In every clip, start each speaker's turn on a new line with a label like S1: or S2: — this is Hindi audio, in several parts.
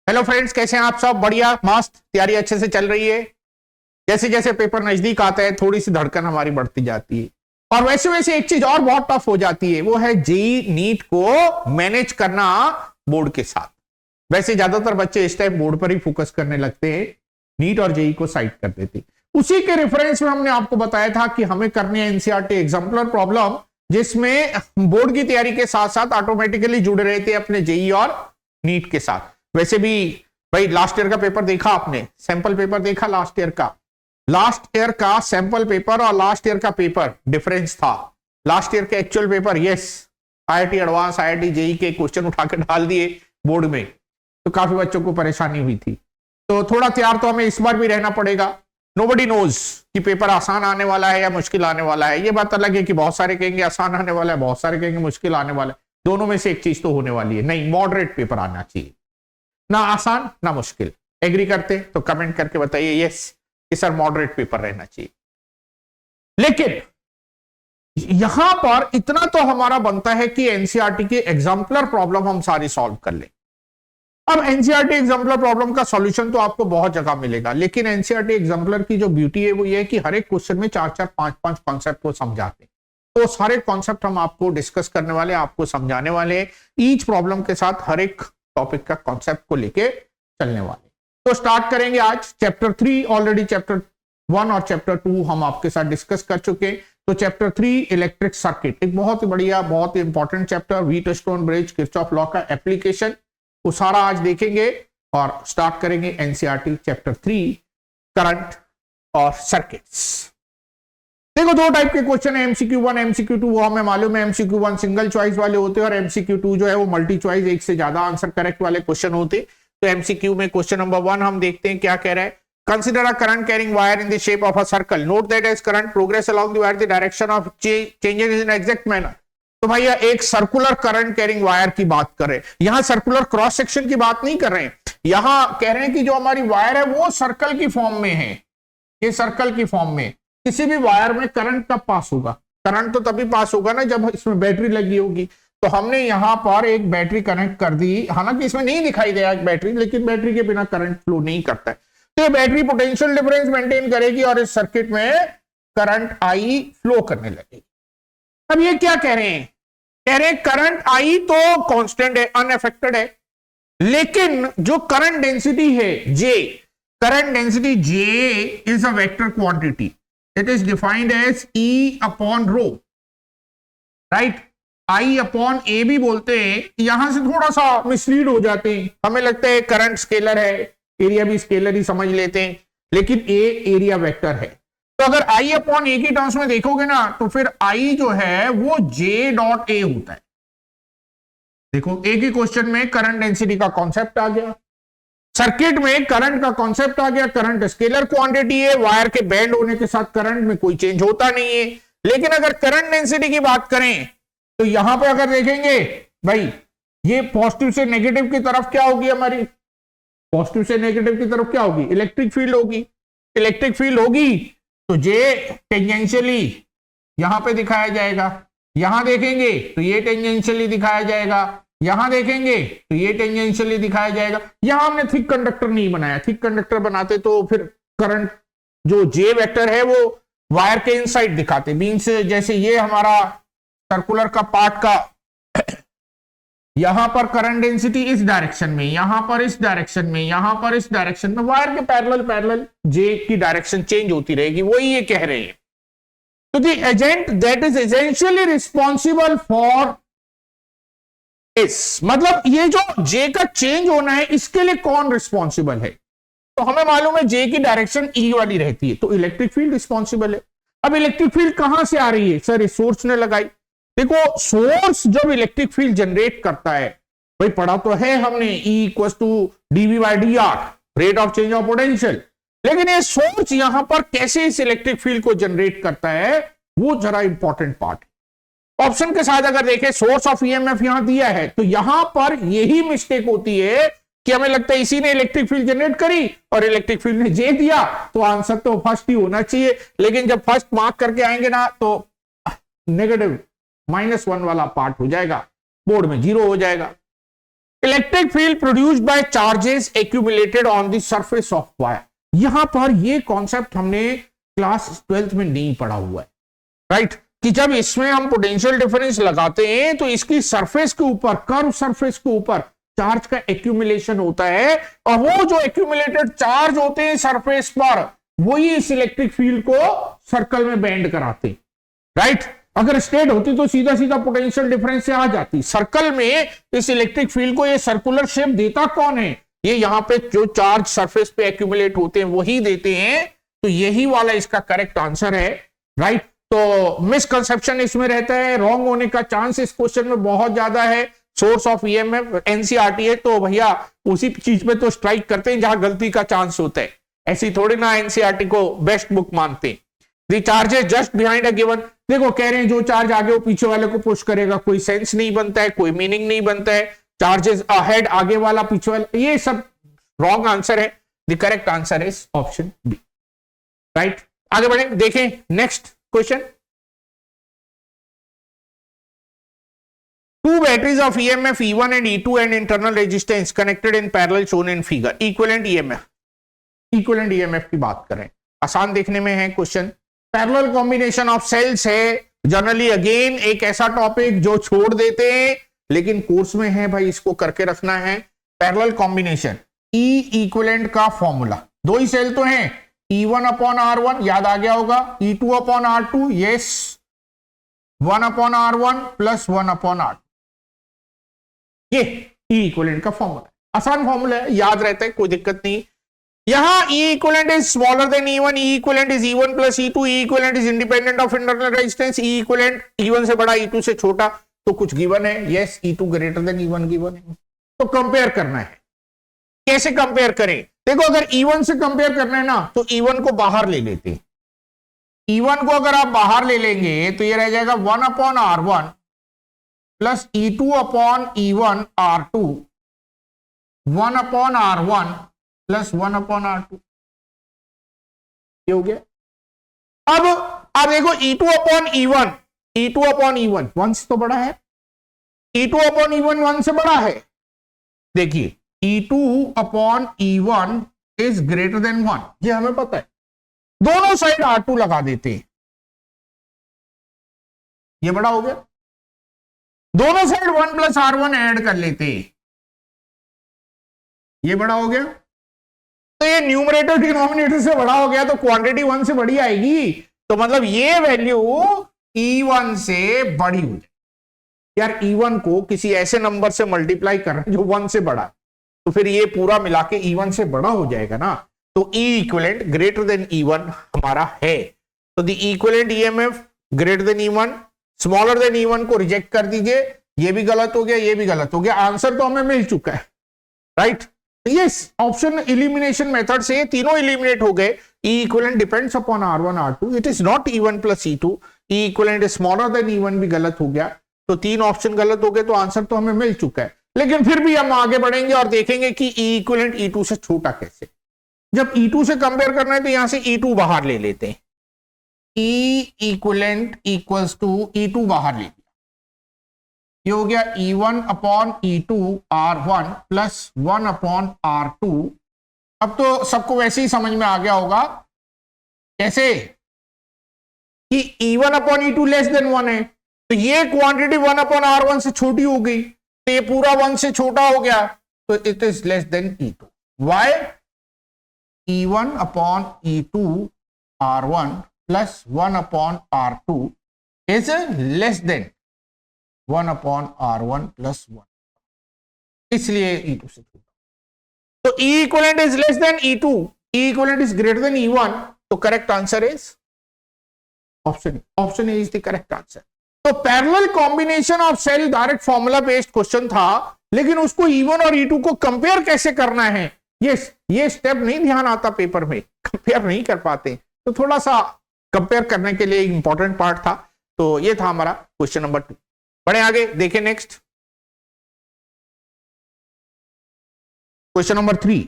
S1: हेलो फ्रेंड्स, कैसे हैं आप सब? बढ़िया, मस्त, तैयारी अच्छे से चल रही है। जैसे जैसे पेपर नजदीक आता है थोड़ी सी धड़कन हमारी बढ़ती जाती है। और वैसे वैसे एक चीज और बहुत टफ हो जाती है, वो है जेई नीट को मैनेज करना बोर्ड के साथ। वैसे ज्यादातर बच्चे इस टाइम बोर्ड पर ही फोकस करने लगते हैं, नीट और जेई को साइड कर देते। उसी के रेफरेंस में हमने आपको बताया था कि हमें करनी है एनसीईआरटी एग्जाम्पलर प्रॉब्लम, जिसमें बोर्ड की तैयारी के साथ साथ ऑटोमेटिकली जुड़े रहते हैं अपने जेई और नीट के साथ। वैसे भी भाई लास्ट ईयर का पेपर देखा आपने, सैंपल पेपर देखा लास्ट ईयर का? लास्ट ईयर का सैंपल पेपर और लास्ट ईयर का पेपर डिफरेंस था। लास्ट ईयर के actual paper, yes, IIT advance, IIT JEE के क्वेश्चन उठा के डाल दिए बोर्ड में, तो काफी बच्चों को परेशानी हुई थी। तो थोड़ा तैयार तो हमें इस बार भी रहना पड़ेगा। नोबडी नोज कि पेपर आसान आने वाला है या मुश्किल आने वाला है। ये बात अलग है कि बहुत सारे कहेंगे आसान आने वाला है, बहुत सारे कहेंगे मुश्किल आने वाला है। दोनों में से एक चीज तो होने वाली है। नहीं, मॉडरेट पेपर आना चाहिए, ना आसान ना मुश्किल। एग्री करते तो कमेंट करके बताइए यस कि सर मॉडरेट पेपर रहना चाहिए। लेकिन यहां पर इतना तो हमारा बनता है कि एनसीईआरटी के एग्जाम्पलर प्रॉब्लम हम सारी सॉल्व कर ले। अब एनसीईआरटी एग्जाम्पलर प्रॉब्लम का सॉल्यूशन तो आपको बहुत जगह मिलेगा, लेकिन एनसीईआरटी एग्जाम्पलर की जो ब्यूटी है वो ये है कि हर एक क्वेश्चन में 4-4, 5-5 कॉन्सेप्ट को समझाते हैं। तो सारे कॉन्सेप्ट हम आपको डिस्कस करने वाले, आपको समझाने वाले, ईच प्रॉब्लम के साथ हर एक टॉपिक का कॉन्सेप्ट को लेके चलने वाले। तो स्टार्ट करेंगे आज चैप्टर 3। ऑलरेडी चैप्टर 1 और चैप्टर 2 हम आपके साथ डिस्कस कर चुके। तो चैप्टर 3 इलेक्ट्रिक सर्किट, एक बहुत ही बढ़िया, बहुत ही important chapter, Wheatstone bridge, Kirchhoff law का एप्लीकेशन, वो सारा आज देखेंगे। और स्टार्ट करेंगे एनसीईआरटी चैप्टर 3 करंट और सर्किट्स। देखो, दो टाइप के क्वेश्चन है, एमसीक्यू 1, एमसीक्यू 2। वो हमें मालूम है एमसीक्यू 1 सिंगल चॉइस वाले होते हैं और एमसीक्यू 2 जो है वो मल्टी चॉइस, एक से ज्यादा आंसर करेक्ट वाले क्वेश्चन होते। तो एमसीक्यू में क्वेश्चन नंबर 1 हम देखते हैं क्या कह रहा है। Consider a current carrying wire in the shape of a circle, note that as current progress along the wire the direction of changes in exact manner. तो भैया एक सर्कुलर करंट कैरिंग वायर की बात कर रहे हैं, यहां सर्कुलर क्रॉस सेक्शन की बात नहीं कर रहे हैं। यहां कह रहे हैं कि जो हमारी वायर है वो सर्कल की फॉर्म में है। ये सर्कल की फॉर्म में किसी भी वायर में करंट कब पास होगा? करंट तो तभी पास होगा ना जब इसमें बैटरी लगी होगी। तो हमने यहां पर एक बैटरी कनेक्ट कर दी, हालांकि इसमें नहीं दिखाई दे एक बैटरी, लेकिन बैटरी के बिना करंट फ्लो नहीं करता है। तो ये बैटरी पोटेंशियल डिफरेंस मेंटेन करेगी और इस सर्किट में करंट आई फ्लो करने लगेगी। अब ये क्या कह रहे हैं? कह रहे हैं करंट आई तो कांस्टेंट है, अनअफेक्टेड है, लेकिन जो करंट डेंसिटी है J, current density J is a vector quantity. It is defined as E upon rho, right? I upon A भी बोलते हैं। यहां से थोड़ा सा मिसलीड हो जाते हैं, हमें लगता है करंट स्केलर है, एरिया भी स्केलर ही समझ लेते हैं, लेकिन A एरिया वेक्टर है। तो अगर I अपॉन A की टर्म्स में देखोगे ना, तो फिर I जो है वो J डॉट A होता है। देखो, A के क्वेश्चन में करंट डेंसिटी का कॉन्सेप्ट आ गया, सर्किट में करंट का कॉन्सेप्ट आ गया। करंट स्केलर क्वांटिटी है, वायर के बैंड होने के साथ करंट में कोई चेंज होता नहीं है। लेकिन अगर करंट डेंसिटी की बात करें तो यहां पे अगर देखेंगे भाई, ये पॉजिटिव से नेगेटिव की तरफ क्या होगी हमारी? पॉजिटिव से नेगेटिव की तरफ क्या होगी? इलेक्ट्रिक फील्ड होगी। इलेक्ट्रिक फील्ड होगी तो जे टेंजेंशियली यहां पे दिखाया जाएगा। यहां देखेंगे तो ये टेंजेंशियली दिखाया जाएगा, यहां देखेंगे तो ये टेंजेंशियली दिखाया जाएगा। यहां हमने थिक कंडक्टर नहीं बनाया, थिक कंडक्टर बनाते तो फिर करंट जो जे वेक्टर है वो वायर के इनसाइड दिखाते। मींस जैसे ये हमारा सर्कुलर का पार्ट का यहां पर करंट डेंसिटी इस डायरेक्शन में, यहां पर इस डायरेक्शन में, यहां पर इस डायरेक्शन में, वायर के पैरेलल जे की डायरेक्शन चेंज होती रहेगी। वही ये कह रहे हैं। तो the agent that is essentially responsible for इस, मतलब ये जो जे का चेंज होना है इसके लिए कौन रिस्पॉन्सिबल है? तो हमें मालूम है जे की डायरेक्शन ई वाली रहती है, तो इलेक्ट्रिक फील्ड रिस्पॉन्सिबल है। अब इलेक्ट्रिक फील्ड कहां से आ रही है? सर इस सोर्स ने लगाई। देखो, सोर्स जब इलेक्ट्रिक फील्ड जनरेट करता है, भाई पढ़ा तो है हमने, E equals to dV by d r, rate of change of potential. लेकिन ये सोर्स यहां पर कैसे इस इलेक्ट्रिक फील्ड को जनरेट करता है, वो जरा इंपॉर्टेंट पार्ट है। ऑप्शन के साथ अगर देखें, सोर्स ऑफ ईएमएफ यहां दिया है, तो यहां पर यही मिस्टेक होती है कि हमें लगता है इसी ने इलेक्ट्रिक फील्ड जनरेट करी और इलेक्ट्रिक फील्ड ने जे दिया, तो आंसर तो फर्स्ट ही होना चाहिए। लेकिन जब फर्स्ट मार्क करके आएंगे ना तो नेगेटिव -1 वाला पार्ट हो जाएगा, बोर्ड में 0 हो जाएगा। Electric field produced by charges accumulated on the surface of wire. यहां पर ये कॉन्सेप्ट हमने क्लास 12th में नहीं पढ़ा हुआ है, राइट? कि जब इसमें हम पोटेंशियल डिफरेंस लगाते हैं तो इसकी सरफेस के ऊपर, कर्व सरफेस के ऊपर चार्ज का एक्यूमुलेशन होता है, और वो जो एक्यूमुलेटेड चार्ज होते हैं सरफेस पर, वही इस इलेक्ट्रिक फील्ड को सर्कल में बेंड कराते, राइट? अगर स्ट्रेट होती तो सीधा सीधा पोटेंशियल डिफरेंस से आ जाती। सर्कल में इस इलेक्ट्रिक फील्ड को ये सर्कुलर शेप देता कौन है? ये यहां पे जो चार्ज सरफेस पे एक्यूमुलेट होते हैं वही देते हैं। तो यही वाला इसका करेक्ट आंसर है, राइट? तो मिसकंसेप्शन इसमें रहता है, रॉन्ग होने का चांस इस क्वेश्चन में बहुत ज्यादा है। सोर्स ऑफ ईएमएफ एनसीईआरटी है तो भैया उसी चीज पे तो स्ट्राइक करते हैं जहां गलती का चांस होता है, ऐसी थोड़ी ना एनसीईआरटी को बेस्ट बुक मानते हैं। The charges just behind a given, देखो कह रहे हैं जो चार्ज आगे वो पीछे वाले को पुश करेगा, कोई सेंस नहीं बनता है, कोई मीनिंग नहीं बनता है। चार्जेस अहेड, आगे वाला पीछे वाला, ये सब रॉन्ग आंसर है। The correct answer is option B, right? आगे बढ़े, देखें next question. Two batteries of EMF E1 and E2 and internal resistance connected in parallel shown in figure. Equivalent EMF, equivalent EMF की बात करें, आसान देखने में है question. Parallel combination of cells है, जनरली अगेन एक ऐसा टॉपिक जो छोड़ देते हैं लेकिन कोर्स में है भाई, इसको करके रखना है। पैरेलल कॉम्बिनेशन, E इक्विवेलेंट का फॉर्मूला, दो ही सेल तो हैं, E1 अपॉन R1 याद आ गया होगा, E2 upon R2, yes, 1 upon R1 plus 1 upon R2, ये E इक्विवेलेंट का फॉर्मूला, आसान फॉर्मूला है, याद रहता है, कोई दिक्कत नहीं। यहां E equivalent is smaller than E1, E equivalent is E1 plus E2, E equivalent is independent of internal resistance, E equivalent E1 से बड़ा E2 से छोटा, तो कुछ गिवन है, yes E2 greater than E1 given है। तो कंपेयर करना है, कैसे कंपेयर करें? देखो अगर E1 से कंपेयर करना है ना तो E1 को बाहर ले लेते हैं। E1 को अगर आप बाहर ले लेंगे तो ये रह जाएगा 1 upon R1 plus E2 upon E1 R2, 1 upon R1 plus 1 upon R2, ये हो गया। अब देखो E2 upon E1, E2 upon E1 1 से तो बड़ा है, E2 अपॉन E1 1 से बड़ा है। देखिए E2 upon E1 is greater then 1, ये हमें पता है। दोनों साइड R2 लगा देते हैं, ये बड़ा हो गया। दोनों साइड 1 प्लस R1 ऐड कर लेते हैं, ये बड़ा हो गया। तो ये न्यूमरेटर डिनोमिनेटर से बड़ा हो गया तो क्वांटिटी 1 से बड़ी आएगी, तो मतलब ये वैल्यू E1 से बड़ी हो जाए। यार E1 को किसी ऐसे नंबर से मल्टीप्लाई कर रहे हैं जो 1 से बड़ा, तो फिर ये पूरा मिला के E1 से बड़ा हो जाएगा ना, तो E equivalent greater than E1 हमारा है। तो the equivalent EMF greater than E1, smaller than E1 को रिजेक्ट कर दीजिए, ये भी गलत हो गया, ये भी गलत हो गया, आंसर तो हमें मिल चुका है, right? Yes, option elimination method से तीनों एलिमिनेट हो गए। E equivalent depends upon R1 R2, it is not E1 plus E2, E equivalent smaller than E1 भी गलत हो गया, तो तीन ऑप्शन गलत हो गए, तो आंसर तो हमें मिल चुका है। लेकिन फिर भी हम आगे बढ़ेंगे और देखेंगे कि E इक्विवेलेंट E2 से छोटा कैसे। जब E2 से कंपेयर करना है तो यहां से E2 बाहर ले लेते हैं, E equivalent equals to E2 बाहर ले लिया, ये हो गया E1 upon E2 R1 plus 1 upon R2। अब तो सबको वैसे ही समझ में आ गया होगा, कैसे कि E1 upon E2 less than 1 है, तो ये क्वांटिटी 1 अपॉन R1 से छोटी हो गई, तो ये पूरा 1 से छोटा हो गया, तो it is less than E2। Why? E1 upon E2 R1 plus 1 upon R2 is less than 1 upon R1 plus 1, इसलिए E2 से छोटा। तो E equivalent is less than E2, E equivalent is greater than E1, तो correct answer is option A is the correct answer. तो parallel combination of cell direct formula based question था, लेकिन उसको E1 और E2 को कंपेयर कैसे करना है, ये स्टेप नहीं ध्यान आता पेपर में, कंपेयर नहीं कर पाते, तो थोड़ा सा कंपेयर करने के लिए इंपॉर्टेंट पार्ट था। तो ये था हमारा क्वेश्चन नंबर 2। बढ़े आगे, देखें नेक्स्ट क्वेश्चन नंबर 3,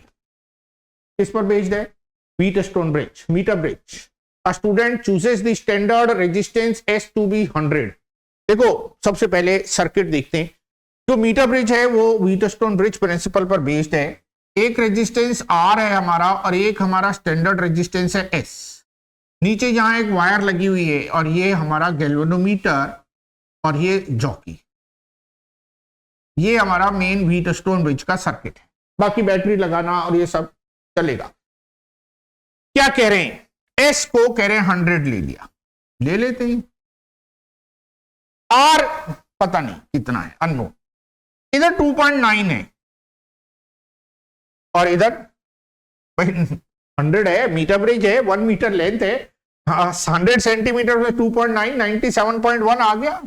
S1: किस पर बेस्ड है? Metre bridge. A student chooses the standard resistance S to be 100। देखो सबसे पहले सर्किट देखते हैं, जो मीटर ब्रिज है वो व्हीटस्टोन ब्रिज प्रिंसिपल पर बेस्ड है। एक रेजिस्टेंस आर है हमारा और एक हमारा स्टैंडर्ड रेजिस्टेंस है एस। नीचे जहां एक वायर लगी हुई है और ये हमारा गैल्वेनोमीटर और ये जॉकी, ये हमारा मेन व्हीटस्टोन ब्रिज का सर्किट है। बाकी बैटरी लगाना और ये सब चलेगा। क्या कह रहे हैं, एस को कह रहे हैं 100 ले लिया, ले लेते हैं। आर पता नहीं कितना है, अननोन। इधर 2.9 है और इधर 100 है, मीटर ब्रिज है, 1 मीटर लेंथ है, 100 सेंटीमीटर में 2.9 97.1 आ गया।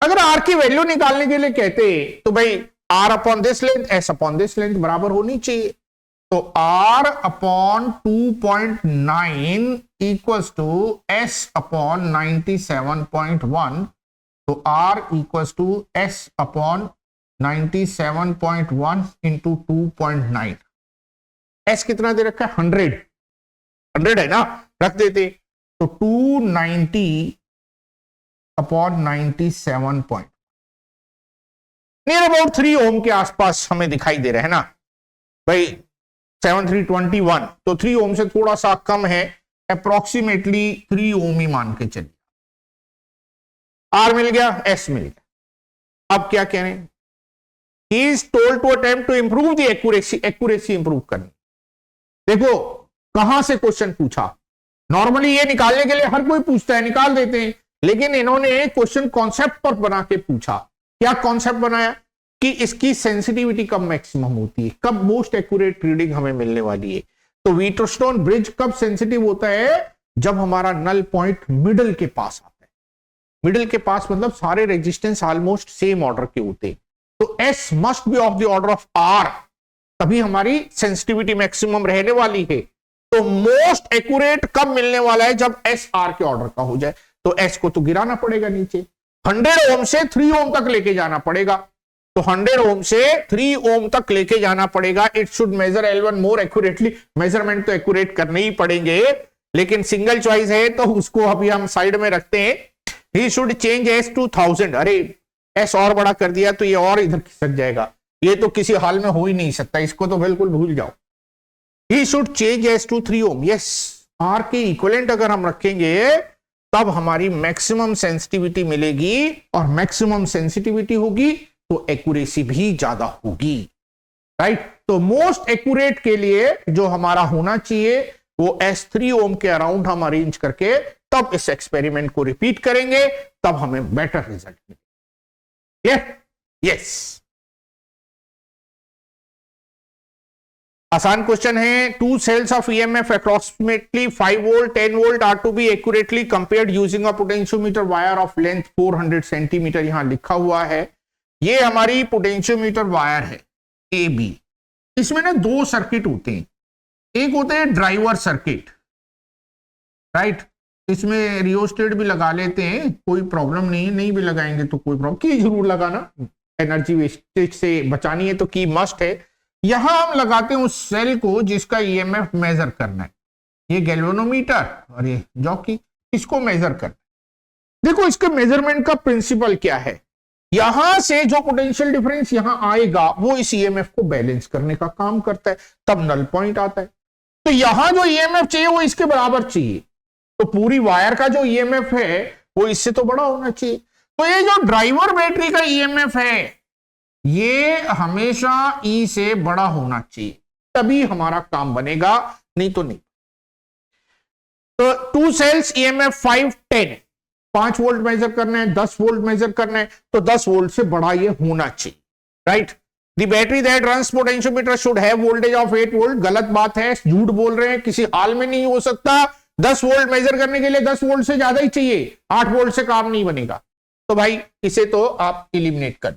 S1: अगर आर की वैल्यू निकालने के लिए कहते तो भाई R upon this length S upon this length बराबर होनी चाहिए। तो R upon 2.9 equals to S upon 97.1। तो R equals to S upon 97.1 into 2.9। S कितना दे रखा है, 100 है ना, रख देते। तो 290 अपॉन 97 नियर अबाउट 3 ओम के आसपास हमें दिखाई दे रहे हैं ना भाई, 7321। तो 3 ओम से थोड़ा सा कम है, अप्रोक्सीमेटली 3 ओम ही मान के चलिए। आर मिल गया, एस मिल गया। अब क्या कह रहे हैं, he is told to attempt to improve the accuracy, accuracy improve करनी। देखो कहां से क्वेश्चन पूछा, नॉर्मली ये निकालने के लिए हर कोई पूछता है, निकाल देते हैं, लेकिन इन्होंने क्वेश्चन कॉन्सेप्ट पर बना के पूछा। क्या कॉन्सेप्ट बनाया कि इसकी सेंसिटिविटी कब मैक्सिमम होती है, कब मोस्ट एक्यूरेट रीडिंग हमें मिलने वाली है। तो व्हीटस्टोन ब्रिज कब सेंसिटिव होता है, जब हमारा नल पॉइंट मिडल के पास आता है। मिडल के पास मतलब सारे रेजिस्टेंस ऑलमोस्ट सेम ऑर्डर के होते हैं। तो S must be of the order of R, तभी हमारी सेंसिटिविटी मैक्सिमम रहने वाली है। तो मोस्ट एक्यूरेट कब मिलने वाला है, जब एस आर के ऑर्डर का हो जाए। तो एस को तो गिराना पड़ेगा नीचे, 100 ओम से 3 ओम तक लेके जाना पड़ेगा। तो 100 ओम से 3 ओम तक लेके जाना पड़ेगा। It should measure L1 more accurately. Measurement तो एक्यूरेट करने ही पड़ेंगे, लेकिन सिंगल चॉइस है तो उसको अभी हम साइड में रखते हैं। He should change S to 1000। अरे एस और बड़ा कर दिया तो ये और इधर खिसक जाएगा, ये तो किसी हाल में हो ही नहीं सकता, इसको तो बिल्कुल भूल जाओ। He should change S to 3 ohm. Yes, R के इक्विवेलेंट अगर हम रखेंगे तब हमारी मैक्सिमम सेंसिटिविटी मिलेगी, और मैक्सिमम सेंसिटिविटी होगी तो एक्यूरेसी भी ज्यादा होगी, राइट। तो मोस्ट एक्यूरेट के लिए जो हमारा होना चाहिए वो S3 ओम के अराउंड हम अरेंज करके तब इस एक्सपेरिमेंट को रिपीट करेंगे, तब हमें बेटर रिजल्ट मिलेगा। यस, आसान क्वेश्चन है। 2 cells of EMF approximately 5 volt 10 volt are to be accurately compared using a potentiometer wire of length 400 centimeter। यहां लिखा हुआ है, ये हमारी पोटेंशियोमीटर वायर है AB। इसमें ना 2 सर्किट होते हैं, एक होते हैं ड्राइवर सर्किट, राइट। इसमें रियोस्टेट भी लगा लेते हैं, कोई प्रॉब्लम नहीं है, नहीं भी लगाएंगे तो कोई प्रॉब्लम, की जरूर लगाना, एनर्जी वेस्टेज से बचानी है तो की मस्ट है। यहां हम लगाते हैं उस सेल को जिसका ईएमएफ मेजर करना है, ये गैल्वेनोमीटर और ये जॉकी, इसको मेजर करना है। देखो इसके मेजरमेंट का प्रिंसिपल क्या है, यहां से जो पोटेंशियल डिफरेंस यहां आएगा वो इस ईएमएफ को बैलेंस करने का काम करता है, तब नल पॉइंट आता है। तो यहां जो ईएमएफ चाहिए वो इसके बराबर चाहिए, तो पूरी वायर का जो ईएमएफ है वो इससे तो बड़ा होना चाहिए। तो ये जो ड्राइवर बैटरी का ईएमएफ है ये हमेशा ई से बड़ा होना चाहिए, तभी हमारा काम बनेगा, नहीं तो नहीं। तो 2 cells EMF 510, 5 वोल्ट मेजर करना है, 10 वोल्ट मेजर करना है, तो 10 वोल्ट से बड़ा ये होना चाहिए, right. The battery that runs potentiometer should have voltage of 8 volt. गलत बात है, झूठ बोल रहे हैं, किसी हाल में नहीं हो सकता। 10 वोल्ट मेजर करने के लिए 10 वोल्ट से ज्यादा ही चाहिए, 8 वोल्ट से काम नहीं बनेगा। तो भाई इसे तो आप एलिमिनेट कर।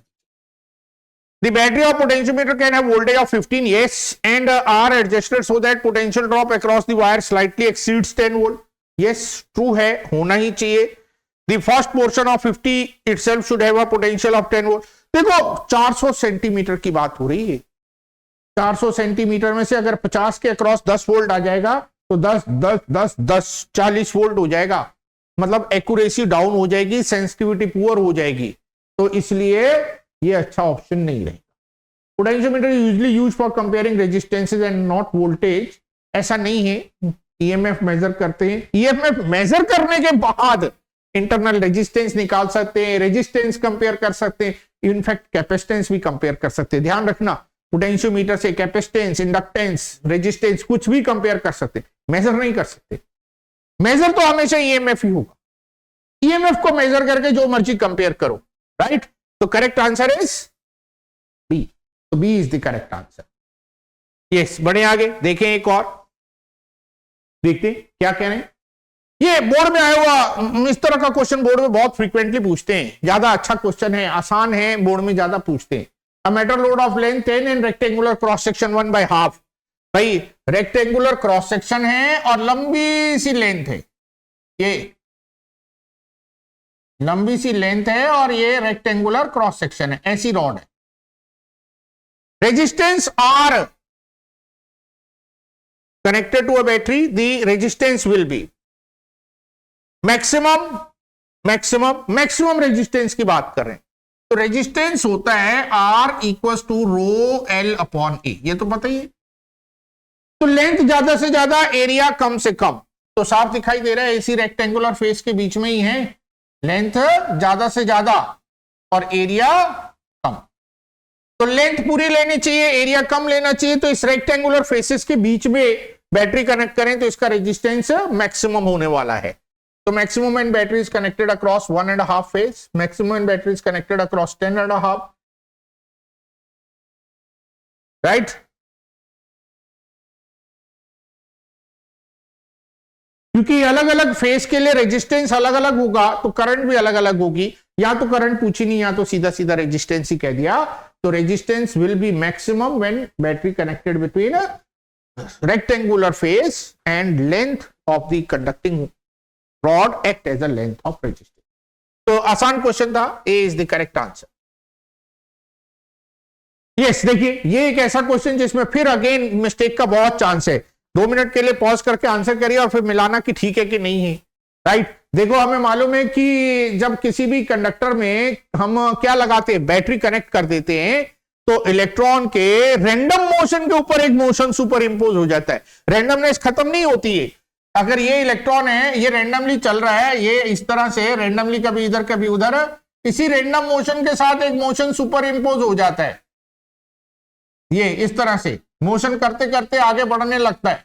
S1: The battery of potentiometer can have voltage of 15, yes, and are adjusted so that potential drop across the wire slightly exceeds 10 volt. Yes, true है, होना ही चाहिए। The first portion of 50 itself should have a potential of 10 volt. देखो 400 सेंटीमीटर की बात हो रही है, 400 सेंटीमीटर में से अगर 50 के अक्रॉस 10 वोल्ट आ जाएगा तो 10 10 10 10 40 वोल्ट हो जाएगा, मतलब एक्यूरेसी डाउन हो जाएगी, सेंसिटिविटी पुअर हो जाएगी। तो इसलिए ये अच्छा ऑप्शन नहीं रहेगा। Potentiometer usually use for comparing resistances and not voltage. ऐसा नहीं है, ईएमएफ मेजर करते हैं, ईएमएफ मेजर करने के बाद इंटरनल रेजिस्टेंस निकाल सकते हैं, रेजिस्टेंस कंपेयर कर सकते हैं, इनफैक्ट कैपेसिटेंस भी कंपेयर कर सकते हैं। ध्यान रखना, पोटेंशियोमीटर से कैपेसिटेंस, इंडक्टेंस, रेजिस्टेंस कुछ भी कंपेयर कर सकते, मेजर नहीं कर सकते। मेजर तो हमेशा ईएमएफ ही होगा। ईएमएफ को मेजर करके जो मर्जी कंपेयर करो, राइट। तो करेक्ट आंसर इज बी। तो B is the correct answer. Yes, बढ़े आगे, देखें एक और, देखते क्या कह रहे हैं। ये बोर्ड में आया हुआ इस तरह का क्वेश्चन बोर्ड में बहुत फ्रीक्वेंटली पूछते हैं, ज्यादा अच्छा क्वेश्चन है, आसान है, बोर्ड में ज्यादा पूछते हैं। A metal load of length 10 and rectangular cross section 1/2। भाई रेक्टेंगुलर क्रॉस सेक्शन है और लंबी सी लेंथ है, ये लंबी सी लेंथ है और ये रेक्टेंगुलर क्रॉस सेक्शन है, ऐसी रॉड है। Resistance are connected to a battery, the resistance will be maximum resistance की बात कर रहे हैं। तो रेजिस्टेंस होता है R equals to rho L upon A, ये तो पता ही है। तो लेंथ ज्यादा से ज्यादा, एरिया कम से कम, तो साफ दिखाई दे रहा है इसी रेक्टेंगुलर फेस के बीच में ही है। लेंथ ज्यादा से ज्यादा और एरिया कम, तो लेंथ पूरी लेनी चाहिए, एरिया कम लेना चाहिए। तो इस रेक्टेंगुलर फेसेस के बीच में बैटरी कनेक्ट करें तो इसका रेजिस्टेंस मैक्सिमम होने वाला है। So maximum when battery is connected across 1.5 phase, maximum when battery is connected across 10.5, right? क्योंकि अलग अलग फेस के लिए रेजिस्टेंस अलग अलग होगा तो करंट भी अलग अलग होगी। या तो करंट पूछी नहीं, या तो सीधा सीधा रेजिस्टेंस ही कह दिया। तो resistance will be maximum when battery connected between rectangular face and length of the conducting rod act as a length of resistance। तो आसान क्वेश्चन था, A is the correct answer। Yes, देखिए ये एक ऐसा क्वेश्चन जिसमें फिर अगेन मिस्टेक का बहुत चांस है। 2 मिनट के लिए पॉज करके आंसर करिए और फिर मिलाना कि ठीक है कि नहीं है, राइट। देखो हमें मालूम है कि जब किसी भी कंडक्टर में हम क्या लगाते हैं, बैटरी कनेक्ट कर देते हैं, तो इलेक्ट्रॉन के रैंडम मोशन के ऊपर एक मोशन सुपर इंपोज हो जाता है। रैंडमनेस खत्म नहीं होती है। अगर ये इलेक्ट्रॉन है, ये रैंडमली चल रहा है, ये इस तरह से रैंडमली कभी इधर कभी उधर, इसी रैंडम मोशन के साथ एक मोशन सुपर इंपोज हो जाता है। ये इस तरह से मोशन करते करते आगे बढ़ने लगता है।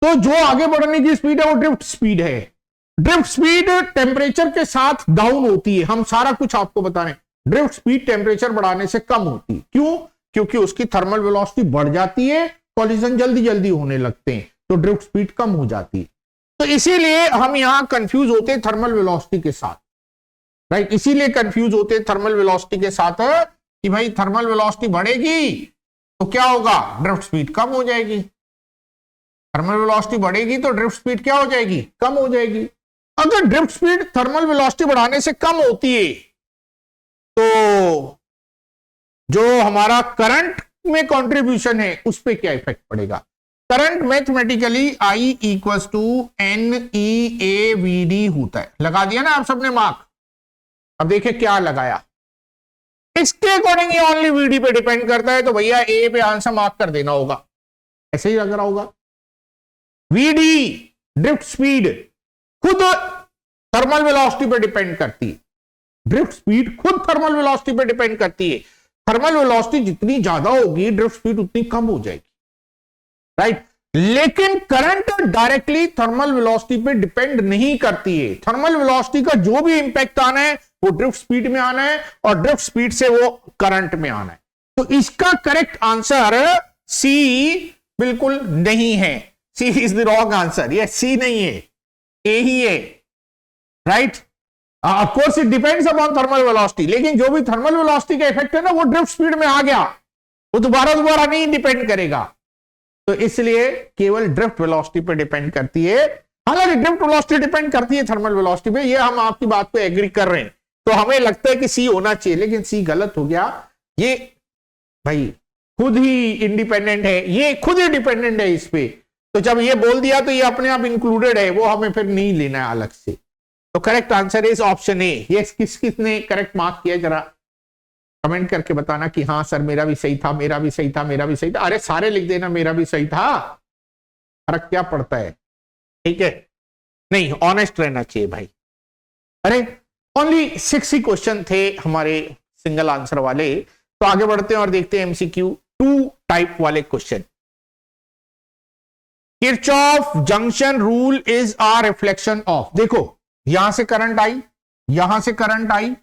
S1: तो जो आगे बढ़ने की स्पीड है वो ड्रिफ्ट स्पीड है। ड्रिफ्ट स्पीड टेम्परेचर के साथ डाउन होती है, हम सारा कुछ आपको बता रहे हैं। ड्रिफ्ट स्पीड टेम्परेचर बढ़ाने से कम होती है। क्यों? क्योंकि उसकी थर्मल वेलोसिटी बढ़ जाती है, कॉलिजन जल्दी जल्दी होने लगते हैं, तो ड्रिफ्ट स्पीड कम हो जाती है। तो इसीलिए हम यहां कंफ्यूज होते हैं थर्मल वेलोसिटी के साथ, राइट। इसीलिए कंफ्यूज होते हैं थर्मल वेलोसिटी के साथ कि भाई थर्मल वेलोसिटी बढ़ेगी तो क्या होगा, ड्रिफ्ट स्पीड कम हो जाएगी। थर्मल वेलोसिटी बढ़ेगी तो ड्रिफ्ट स्पीड क्या हो जाएगी, कम हो जाएगी। अगर ड्रिफ्ट स्पीड थर्मल वेलोसिटी बढ़ाने से कम होती है तो जो हमारा करंट में कंट्रीब्यूशन है उस पर क्या इफेक्ट पड़ेगा। Current mathematically I equals to NEAVD होता है। लगा दिया ना आप सबने मार्क। अब देखिए क्या लगाया, इसके अकॉर्डिंग ये ओनली VD पे डिपेंड करता है, तो भैया A पे आंसर मार्क कर देना होगा, ऐसे ही लग रहा होगा। VD ड्रिफ्ट स्पीड खुद थर्मल वेलोसिटी पे डिपेंड करती है। ड्रिफ्ट स्पीड खुद थर्मल वेलोसिटी पे डिपेंड करती है। थर्मल वेलोसिटी जितनी ज्यादा होगी ड्रिफ्ट स्पीड उतनी कम हो जाएगी, राइट। लेकिन करंट डायरेक्टली थर्मल वेलोसिटी पे डिपेंड नहीं करती है। थर्मल वेलोसिटी का जो भी इंपैक्ट आना है वो ड्रिफ्ट स्पीड में आना है और ड्रिफ्ट स्पीड से वो करंट में आना है। तो इसका करेक्ट आंसर सी बिल्कुल नहीं है। सी इज द रॉन्ग आंसर। ये सी नहीं है, ए ही है, right. Of course it depends upon thermal velocity, लेकिन जो भी थर्मल वेलोसिटी का इफेक्ट है ना वो ड्रिफ्ट स्पीड में आ गया, वो दोबारा नहीं डिपेंड करेगा। तो इसलिए केवल ड्रिफ्ट वेलोसिटी पे डिपेंड करती है। हालांकि ड्रिफ्ट वेलोसिटी डिपेंड करती है थर्मल वेलोसिटी पे, ये हम आपकी बात पे एग्री कर रहे हैं। तो हमें लगता है कि सी होना चाहिए, लेकिन सी गलत हो गया। ये भाई खुद ही इंडिपेंडेंट है, ये खुद ही डिपेंडेंट है इस पे। तो जब ये बोल दिया तो ये अपने आप इंक्लूडेड है, वो हमें फिर नहीं लेना है अलग से। तो correct answer is option A. Yes, किसने करेक्ट मार्क किया, जरा कमेंट करके बताना कि हाँ सर मेरा भी सही था, मेरा भी सही था, मेरा भी सही था। अरे सारे लिख देना मेरा भी सही था, फर्क क्या पड़ता है, ठीक है। नहीं, ऑनेस्ट रहना चाहिए भाई। अरे ओनली 6 ही क्वेश्चन थे हमारे सिंगल आंसर वाले। तो आगे बढ़ते हैं और देखते हैं एमसीक्यू 2 टाइप वाले question. Kirchhoff junction rule is a reflection of, देखो यहां से करंट आई, यहां से करंट आई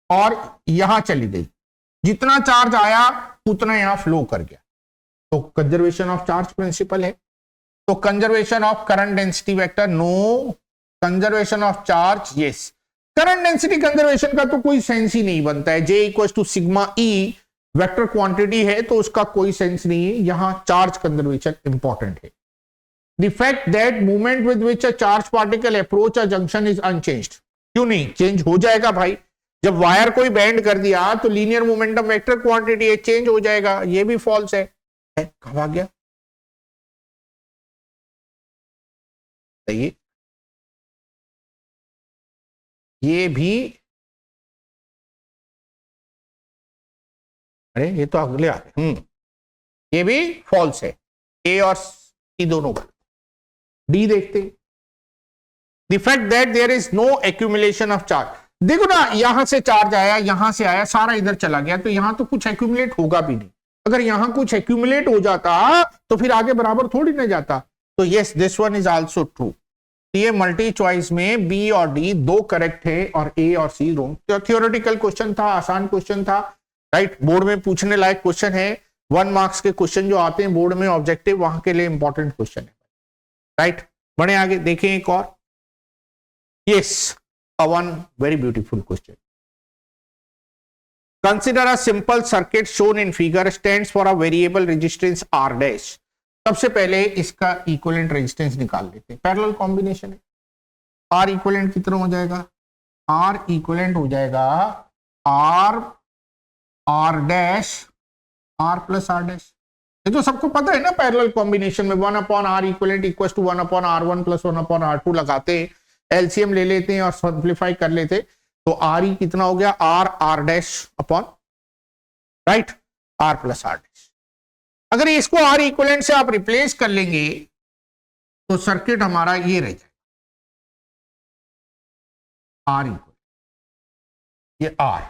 S1: और यहां चली गई, जितना चार्ज आया उतना यहां फ्लो कर गया, तो कंजर्वेशन ऑफ चार्ज प्रिंसिपल है। तो conservation of current density vector no, conservation of charge yes. Current density conservation का तो कोई सेंस ही नहीं बनता है, J equal to sigma E vector quantity है तो उसका कोई सेंस नहीं है। यहां चार्ज कंजर्वेशन इंपॉर्टेंट है। The fact that movement with which a charge particle approach a junction is unchanged, क्यों नहीं चेंज हो जाएगा भाई, जब वायर कोई बेंड कर दिया तो लीनियर मोमेंटम वेक्टर क्वांटिटी है, चेंज हो जाएगा। ये भी फॉल्स है, कहां भाग गया, ये भी, अरे ये तो अगले आ गए, ये भी फॉल्स है। ए और सी दोनों का। डी देखते, the fact that there is no accumulation of charge, देखो ना यहां से चार्ज आया, यहां से आया, सारा इधर चला गया, तो यहां तो कुछ एक्यूमुलेट होगा भी नहीं। अगर यहां कुछ एक्यूमुलेट हो जाता तो फिर आगे बराबर थोड़ी ना जाता। तो yes, this one is also true. ये मल्टी चॉइस में बी और डी दो करेक्ट है और ए और सी रॉन्ग। तो थियोरेटिकल क्वेश्चन था, आसान क्वेश्चन था, राइट। बोर्ड में पूछने लायक क्वेश्चन है। 1 मार्क्स के क्वेश्चन जो आते हैं बोर्ड में ऑब्जेक्टिव, वहां के लिए इंपॉर्टेंट क्वेश्चन है, राइट। बढ़े आगे, देखें एक और। Yes, a one very beautiful question. Consider a simple circuit shown in figure stands for a variable resistance R dash. सबसे पहले इसका इक्विवेलेंट रेजिस्टेंस निकाल लेते हैं, पैरेलल कॉम्बिनेशन है। R इक्विवेलेंट कितना हो जाएगा, R इक्विवेलेंट हो जाएगा R dash R plus R dash. ये तो सबको पता है ना, पैरेलल कॉम्बिनेशन में 1 upon R equivalent equal to 1 upon R1 plus 1 upon R2 लगाते हैं, एलसीएम ले लेते हैं और सिंप्लीफाई कर लेते, तो आर ई कितना हो गया, R dash upon right R plus R dash. अगर इसको आर इक्विवेलेंट से आप रिप्लेस कर लेंगे तो सर्किट हमारा ये रह जाएगा, आर इक्वल, ये आर,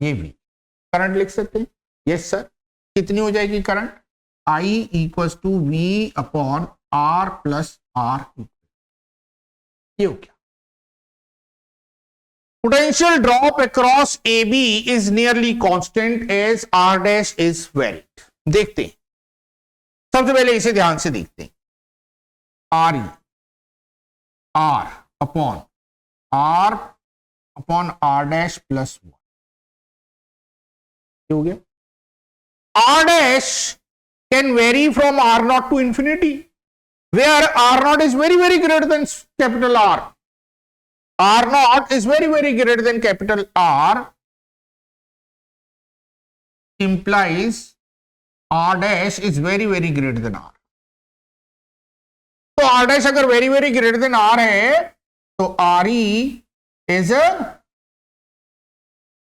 S1: ये वी। करंट लिख सकते हैं, यस सर। कितनी हो जाएगी current, I equal to V upon R plus R, ये हो गया। Potential drop across AB is nearly constant as R dash is varied. देखते हैं, सबसे पहले इसे ध्यान से देखते हैं। R E R upon R dash plus 1 हो गया। R dash can vary from R naught to infinity, where R naught is very very greater than capital R. R naught is very very greater than capital R, implies R dash is very very greater than R. तो R dash अगर very very greater than R है तो RE is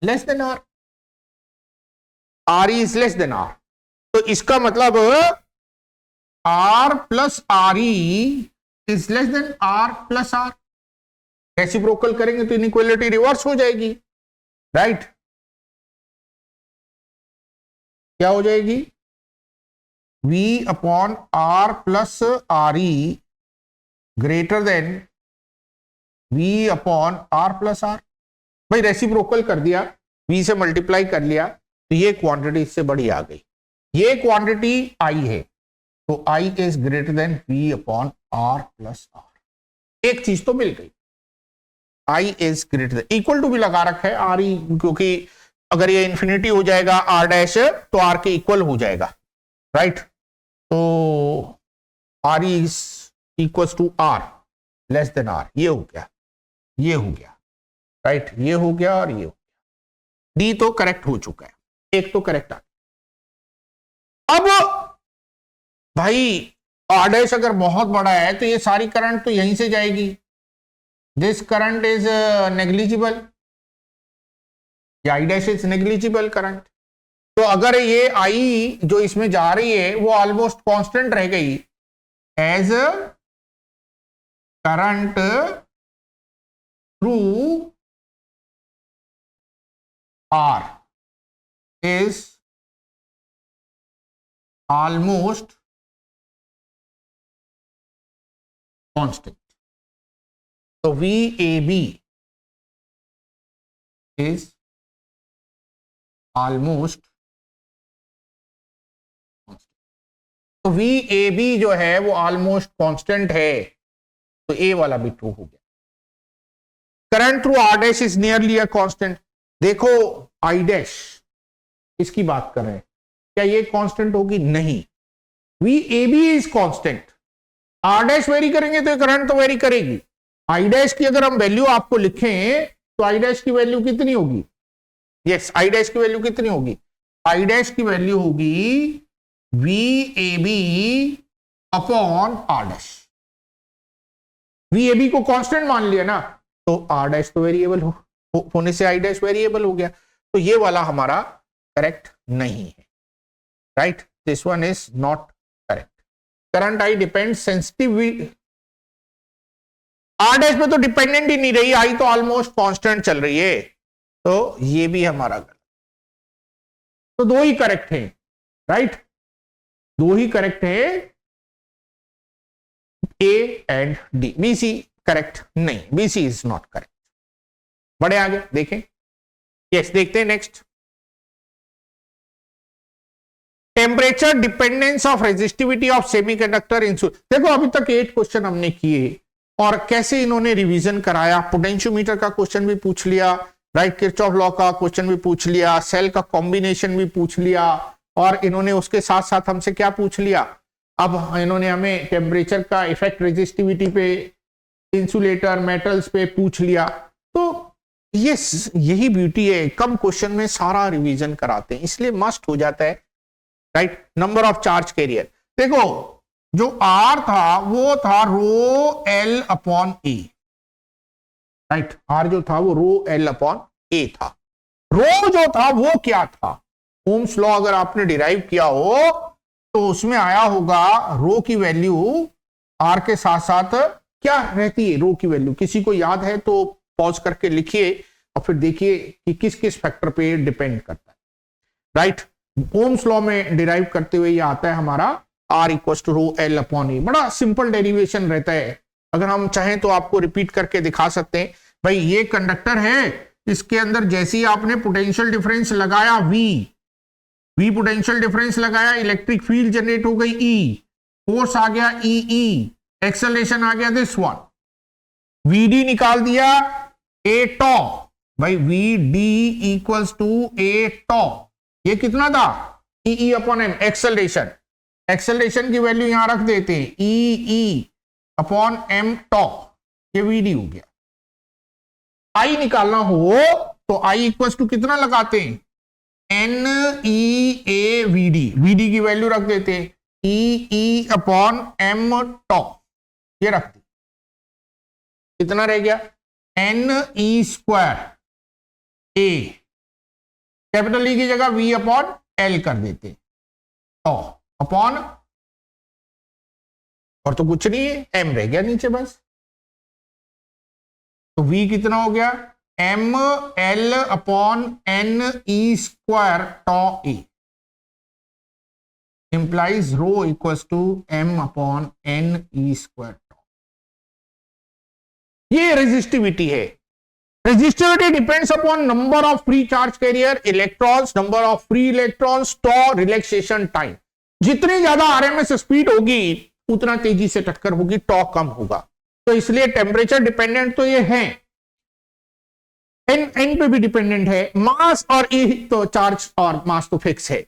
S1: less than R. RE is less than R. तो इसका मतलब R plus R E is less than R plus R। Reciprocal करेंगे तो इनइक्वालिटी रिवर्स हो जाएगी, राइट। क्या हो जाएगी, V upon R plus R E greater than V upon R plus R। भाई रेसिप्रोकल कर दिया, V से मल्टीप्लाई कर लिया तो ये क्वांटिटी इससे बड़ी आ गई, ये क्वांटिटी I है, तो I is greater than V upon R plus R। एक चीज तो मिल गई, I is greater than, equal to भी लगा रखा है R ई, क्योंकि अगर ये इंफिनिटी हो जाएगा R डैश तो R के इक्वल हो जाएगा, राइट। तो R is equal to R less than R, ये हो गया, ये हो गया, राइट, ये हो गया और ये हो गया। डी तो करेक्ट हो चुका है, एक तो करेक्ट आ गया। अब भाई आर डैश अगर बहुत बड़ा है तो ये सारी करंट तो यहीं से जाएगी, this current is negligible, I dash is negligible current. तो अगर ये आई जो इसमें जा रही है वो ऑलमोस्ट कांस्टेंट रह गई, as current through R is almost constant, तो V A B is almost, तो वी ए बी जो है वो ऑलमोस्ट कांस्टेंट है, तो ए वाला भी ट्रू हो गया। Current through R dash is nearly a constant. देखो आई डैश इसकी बात कर रहे हैं, क्या ये कांस्टेंट होगी? नहीं, V A B is constant. R dash vary करेंगे तो करंट तो वेरी करेगी। आई डैश की अगर हम वैल्यू आपको लिखें तो आई डैश की वैल्यू कितनी होगी? यस, आई डैश की वैल्यू कितनी होगी? आई डैश की वैल्यू होगी V A B upon R dash. V A B को कांस्टेंट मान लिया ना, तो आर डैश तो वेरिएबल होने से आई डैश वेरिएबल हो गया, तो ये वाला हमारा करेक्ट नहीं है, right? This one is not correct. Current I depend sensitive, R dash में तो डिपेंडेंट ही नहीं रही, आई तो ऑलमोस्ट कांस्टेंट चल रही है, तो ये भी हमारा गलत। तो दो ही करेक्ट है, राइट? दो ही करेक्ट है, A and D. B C correct नहीं, B C is not correct. बढ़े आगे देखें, यस देखते हैं next. Temperature dependence of resistivity of semiconductor insulator. देखो अभी तक 8 क्वेश्चन हमने किए और कैसे इन्होंने रिवीजन कराया। पोटेंशियोमीटर का क्वेश्चन भी पूछ लिया, राइट? किरचॉफ लॉ का क्वेश्चन भी पूछ लिया, सेल का कॉम्बिनेशन भी पूछ लिया, और इन्होंने उसके साथ साथ हमसे क्या पूछ लिया? अब इन्होंने हमें टेम्परेचर का इफेक्ट रेजिस्टिविटी पे, इंसुलेटर, मेटल्स पे पूछ लिया। तो यही ब्यूटी है, कम क्वेश्चन में सारा रिवीजन कराते हैं, इसलिए मस्ट हो जाता है, right? Number of charge carrier देखो, जो आर था वो था rho L upon A, right? R जो था वो रो एल अपॉन ए था। रो जो था वो क्या था? ओम्स लॉ अगर आपने डिराइव किया हो तो उसमें आया होगा रो की वैल्यू आर के साथ साथ क्या रहती है? रो की वैल्यू किसी को याद है तो पॉज करके लिखिए और फिर देखिए कि किस किस फैक्टर पे डिपेंड करता है, राइट? ओम्स लॉ में डिराइव करते हुए ये आता है हमारा R equal to rho L upon A. बड़ा सिंपल डेरिवेशन रहता है, अगर हम चाहें तो आपको रिपीट करके दिखा सकते हैं। भाई ये कंडक्टर है, इसके अंदर जैसे ही आपने पोटेंशियल डिफरेंस लगाया वी पोटेंशियल डिफरेंस लगाया, इलेक्ट्रिक फील्ड जनरेट हो गई ई, फोर्स आ गया ई, एक्सेलरेशन आ गया दिस वन, वीडी निकाल दिया ए टॉ। भाई V D equals to A tau, ये कितना था? E upon M, acceleration. Acceleration की वैल्यू यहां रख देते हैं, ई अपॉन एम टॉ, ये वीडी हो गया। आई निकालना हो तो आई इक्वल्स टू कितना लगाते हैं? एन ई ए वीडी की वैल्यू रख देते हैं ई अपॉन एम टॉ, ये रख दी, कितना रह गया? एन ई स्क्वायर ए, कैपिटल ई की जगह वी अपॉन एल कर देते, टॉ अपॉन, और तो कुछ नहीं है, एम रह गया नीचे बस। तो वी कितना हो गया? M L upon N E square tau A, implies rho equals to M upon N E square tau. ये रेजिस्टिविटी है। Resistivity depends upon number of free charge carrier electrons, number of free electrons, tau, relaxation time. जितनी ज्यादा आरएमएस स्पीड होगी उतना तेजी से टक्कर होगी, टॉ कम होगा। तो इसलिए टेम्परेचर डिपेंडेंट तो ये है, एन पे भी डिपेंडेंट है, मास और ए तो चार्ज और मास तो फिक्स है।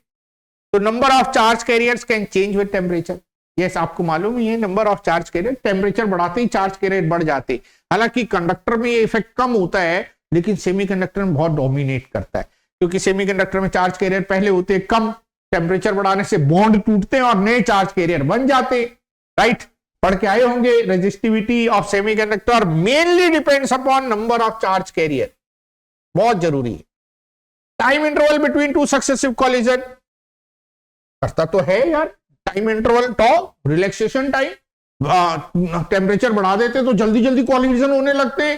S1: तो number of charge carriers can change with temperature. Yes, आपको मालूम ही है, number of charge career, temperature बढ़ाते ही चार्ज कैरियर बढ़ जाते। हालांकि कंडक्टर में ये इफेक्ट कम होता है, लेकिन सेमीकंडक्टर में बहुत डोमिनेट करता है, क्योंकि सेमीकंडक्टर में चार्ज कैरियर पहले होते हैं कम, टेम्परेचर बढ़ाने से बॉन्ड टूटते हैं और नए चार्ज कैरियर बन जाते, राइट? पढ़ के आए होंगे, resistivity of semiconductor mainly depends upon number of charge career, बहुत जरूरी है। Time interval between two successive collision, करता तो है यार, टाइम इंटरवल टॉ, रिलैक्सेशन टाइम, टेम्परेचर बढ़ा देते तो जल्दी जल्दी कॉलिजन होने लगते,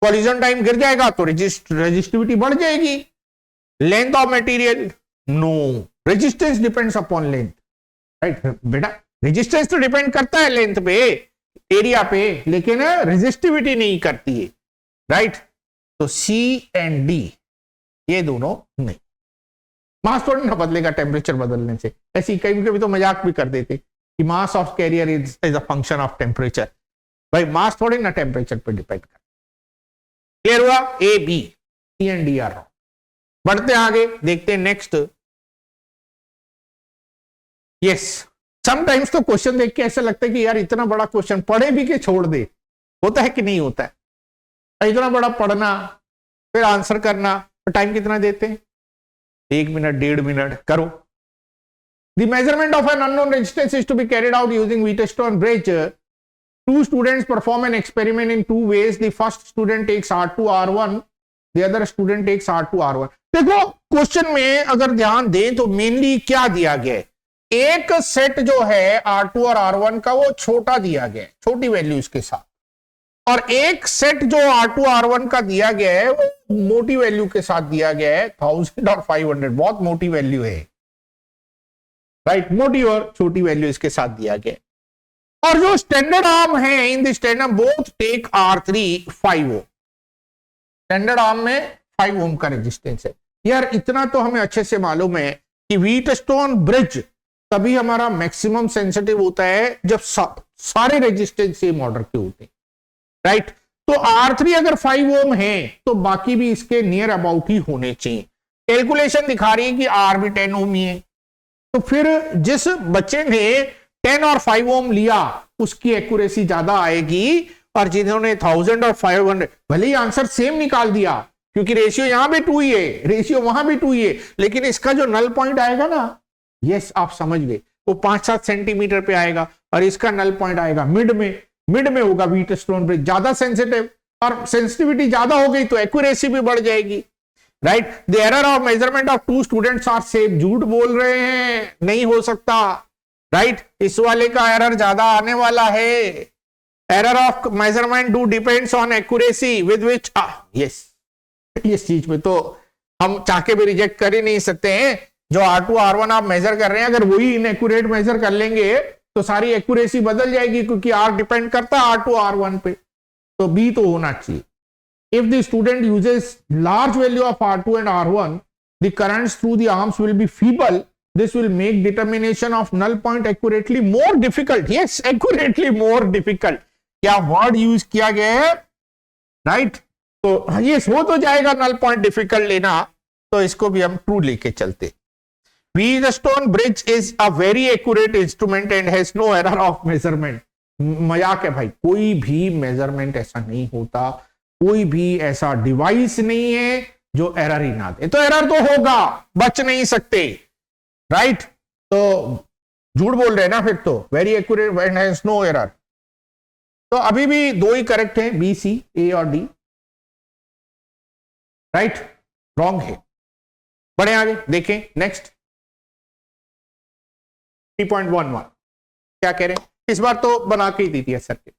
S1: कॉलिजन टाइम गिर जाएगा तो रेजिस्टिविटी बढ़ जाएगी। Length of material, no, resistance depends upon length, right बेटा, रेजिस्टेंस तो डिपेंड करता है लेंथ पे, एरिया पे, लेकिन रेजिस्टिविटी नहीं करती है, राइट। तो सी एंड डी ये दोनों नहीं। मास थोड़ी ना बदलेगा टेम्परेचर बदलने से, ऐसी कभी कभी तो मजाक भी कर देते कि mass of carrier is a function of temperature. भाई मास थोड़ी ना टेम्परेचर पे डिपेंड कर। क्लियर हुआ? A B, C and D are wrong. बढ़ते आगे, देखते हैं नेक्स्ट। यस, समटाइम्स तो क्वेश्चन देख के ऐसा लगता है कि यार इतना बड़ा क्वेश्चन पढ़े भी के छोड़ दे, होता है कि नहीं होता है? इतना बड़ा पढ़ना फिर आंसर करना, टाइम कितना देते हैं? 1 मिनट 1.5 मिनट करो। The measurement of an unknown resistance is to be carried out using Wheatstone bridge. Two students perform an experiment in two ways. The first student takes R2 R1, the other student takes R2 R1. देखो क्वेश्चन में अगर ध्यान दें तो मेनली क्या दिया गया है, एक सेट जो है R2 और R1 का वो छोटा दिया गया है, छोटी वैल्यूज के साथ, और एक सेट जो R2 R1 का दिया गया है वो मोटी वैल्यू के साथ दिया गया है, 1000 और 500, बहुत मोटी वैल्यू है, राइट, मोटी और छोटी वैल्यू इसके साथ दिया गया। और जो स्टैंडर्ड आर्म है, in the standard both take R3 5 ohm, standard arm में 5 ओम का रेजिस्टेंस है। यार इतना तो हमें अच्छे से मालूम है कि व्हीटस्टोन ब्रिज तभी हमारा मैक्सिमम सेंसिटिव होता है जब सारे रेजिस्टेंस सेम ऑर्डर के होते हैं, राइट। तो R3 अगर 5 ओम है तो बाकी भी इसके नियर अबाउट ही होने चाहिए। कैलकुलेशन दिखा रही है कि R भी 10 ओम ही है, तो फिर जिस बच्चे ने 10 और 5 ओम लिया उसकी एक्यूरेसी ज्यादा आएगी, और जिन्होंने 1000 और 500, भले ही आंसर सेम निकाल दिया क्योंकि रेशियो यहां भी 2 ही है, रेशियो वहां भी 2 ही है, लेकिन इसका जो नल पॉइंट आएगा ना, यस आप समझ गए, वो 5-7 सेंटीमीटर पे आएगा, और इसका नल पॉइंट आएगा मिड में होगा। व्हीटस्टोन ब्रिज ज्यादा सेंसिटिव, और सेंसिटिविटी ज्यादा हो गई तो एक्यूरेसी भी बढ़ जाएगी, right. The error of measurement of 2 students are same, झूठ बोल रहे हैं, नहीं हो सकता, राइट। इस वाले का एरर ज्यादा आने वाला है। Error of measurement do depends on accuracy with which, yes, इस चीज में तो हम चाह के भी रिजेक्ट कर ही नहीं सकते हैं। जो R2 R1 आप मेजर कर रहे हैं, अगर वही इनएक्यूरेट मेजर कर लेंगे तो सारी एक्यूरेसी बदल जाएगी, क्योंकि R डिपेंड करता है R2 R1 पे, तो B तो होना चाहिए। If the student uses large value of R2 and R1, the currents through the arms will be feeble. This will make determination of null point accurately more difficult. Yes, accurately more difficult. क्या वर्ड यूज किया गया है, राइट। तो यस हो तो जाएगा नल पॉइंट डिफिकल्ट लेना, तो इसको भी हम ट्रू लेके चलते। Wheatstone bridge is a very accurate instrument and has no error of measurement. मजाक है भाई, कोई भी मेजरमेंट ऐसा नहीं होता, कोई भी ऐसा डिवाइस नहीं है जो एरर ही ना दे। तो एरर तो होगा, बच नहीं सकते, राइट। तो झूठ बोल रहे हैं ना फिर तो, very accurate and has no error. तो अभी भी 2 ही करेक्ट हैं, बी सी, ए और डी, राइट, रॉन्ग है। बढ़े आगे देखें नेक्स्ट 3.11 क्या कह रहे हैं, इस बार तो बना के ही दी थी circuit.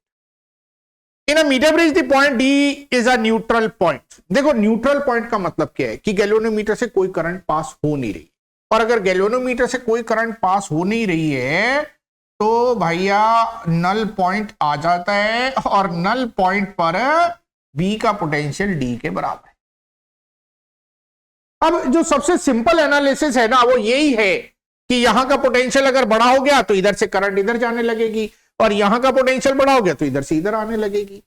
S1: In a meter bridge the point D is a neutral point. देखो न्यूट्रल पॉइंट का मतलब क्या है कि गैल्वेनोमीटर से कोई करंट पास हो नहीं रही, और अगर गैल्वेनोमीटर से कोई करंट पास हो नहीं रही है तो भैया नल पॉइंट आ जाता है, और नल पॉइंट पर बी का पोटेंशियल डी के बराबर है। अब जो सबसे सिंपल एनालिसिस है ना वो यही है कि यहां का पोटेंशियल अगर बड़ा हो गया तो इधर से करंट इधर जाने लगेगी, और यहां का पोटेंशियल बड़ा हो गया तो इधर से इधर आने लगेगी।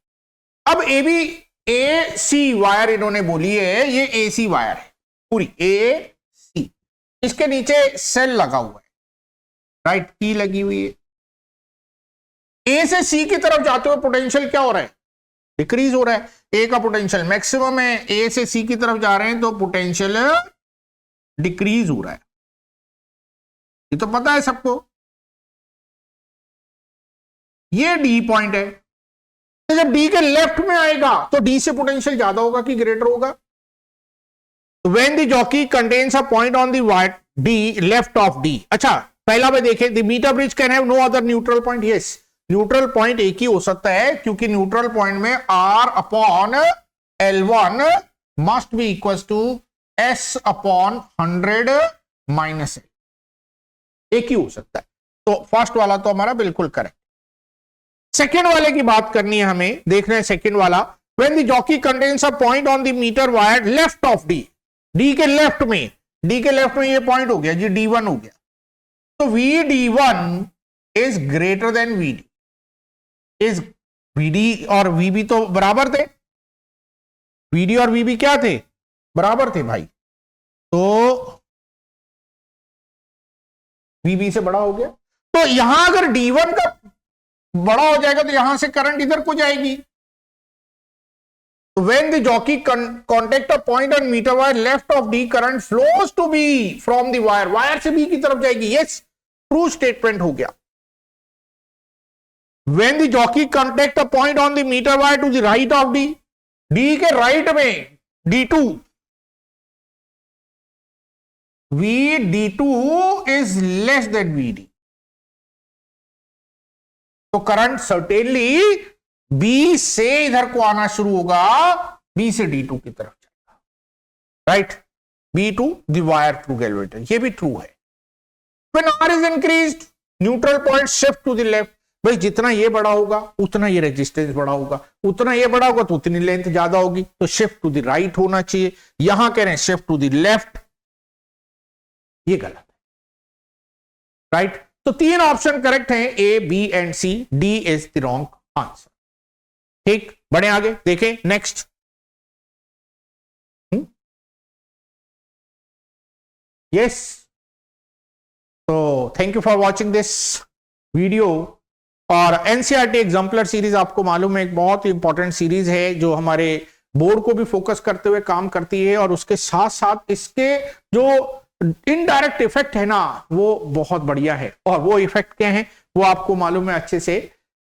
S1: अब ए सी वायर इन्होंने बोली है, ये ए सी वायर है पूरी, ए सी, इसके नीचे सेल लगा हुआ है, राइट, की लगी हुई है। ए से सी की तरफ जाते हुए पोटेंशियल क्या हो रहा है, डिक्रीज हो रहा है। ए का पोटेंशियल मैक्सिमम है, ए से सी की तरफ जा रहे हैं तो पोटेंशियल डिक्रीज हो रहा है, ये तो पता है सबको। ये डी पॉइंट है, तो जब डी के लेफ्ट में आएगा तो डी से पोटेंशियल ज्यादा होगा कि ग्रेटर होगा? When the jockey contains a point on the wire D left of D. अच्छा, पहला में देखें, the meter bridge can have no other neutral point. Yes, neutral point एक ही हो सकता है क्योंकि न्यूट्रल पॉइंट में R upon L1 must be equal to S upon 100 minus L, एक ही हो सकता है। तो फर्स्ट वाला तो हमारा बिल्कुल करेक्ट। सेकेंड वाले की बात करनी है हमें, देख रहे हैं सेकेंड वाला, when the jockey contains a point on the meter wire left of D. D के लेफ्ट में, डी के लेफ्ट में ये पॉइंट हो गया जी, D1 हो गया, तो VD1 is greater then VD, is VD और VB तो बराबर थे, VD और VB क्या थे? बराबर थे भाई, तो VB से बड़ा हो गया। तो यहां अगर D1 का बड़ा हो जाएगा तो यहां से करंट इधर को जाएगी। When the jockey contact a point on meter wire left of D, current flows to B from the wire. Wire से B की तरफ जाएगी। Yes, true statement हो गया। When the jockey contact a point on the meter wire to the right of D, D के राइट में D2, VD2 is less than VD, तो करंट सर्टेनली बी से इधर को आना शुरू होगा, बी से D2 की तरफ जाएगा, right? B to the wire through galvanometer, ये भी ट्रू है। When R is increased, neutral point shift to the left. भाई जितना ये बड़ा होगा उतना ये रेजिस्टेंस बड़ा होगा, उतना ये बड़ा होगा तो उतनी लेंथ ज्यादा होगी, तो शिफ्ट टू द राइट होना चाहिए। यहां कह रहे हैं शिफ्ट टू द लेफ्ट, ये गलत है, राइट? तो तीन ऑप्शन करेक्ट हैं, A, B and C. D is the wrong answer. ठीक, बढ़े आगे, देखें नेक्स्ट। यस, तो thank you for watching this video. और एनसीईआरटी एग्जाम्पलर सीरीज आपको मालूम है एक बहुत ही इंपॉर्टेंट सीरीज है जो हमारे बोर्ड को भी फोकस करते हुए काम करती है, और उसके साथ साथ इसके जो इनडायरेक्ट इफेक्ट है ना वो बहुत बढ़िया है। और वो इफेक्ट क्या है वो आपको मालूम है अच्छे से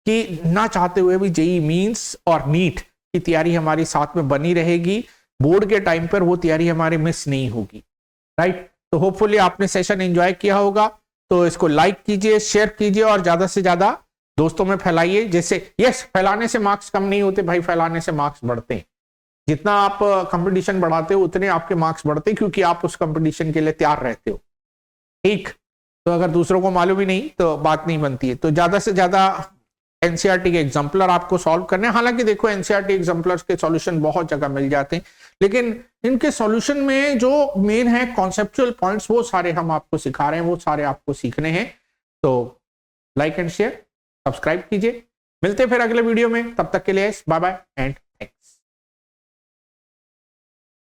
S1: कि ना चाहते हुए भी जेईई मेंस और नीट की तैयारी हमारी साथ में बनी रहेगी। बोर्ड के टाइम पर वो तैयारी हमारी मिस नहीं होगी, राइट? तो होपफुली आपने सेशन एंजॉय किया होगा, तो इसको लाइक कीजिए, शेयर कीजिए और ज्यादा से ज्यादा दोस्तों में फैलाइए। जैसे यस, फैलाने से मार्क्स कम नहीं होते भाई, फैलाने से मार्क्स बढ़ते हैं। जितना आप कंपटीशन बढ़ाते हो उतने आपके मार्क्स बढ़ते हैं, क्योंकि आप उस कंपटीशन के लिए तैयार रहते हो। ठीक, तो अगर दूसरों को मालूम ही नहीं तो बात नहीं बनती है। तो ज्यादा से ज्यादा एनसीईआरटी के एग्जाम्पलर आपको सॉल्व करने हैं। हालांकि देखो एनसीईआरटी एग्जाम्पलर्स के सॉल्यूशन बहुत जगह मिल जाते हैं, लेकिन इनके सॉल्यूशन में जो मेन है कॉन्सेप्चुअल पॉइंट्स वो सारे हम आपको सिखा रहे हैं, वो सारे आपको सीखने हैं। तो लाइक एंड शेयर, सब्सक्राइब कीजिए। मिलते हैं फिर अगले वीडियो में, तब तक के लिए बाय बाय एंड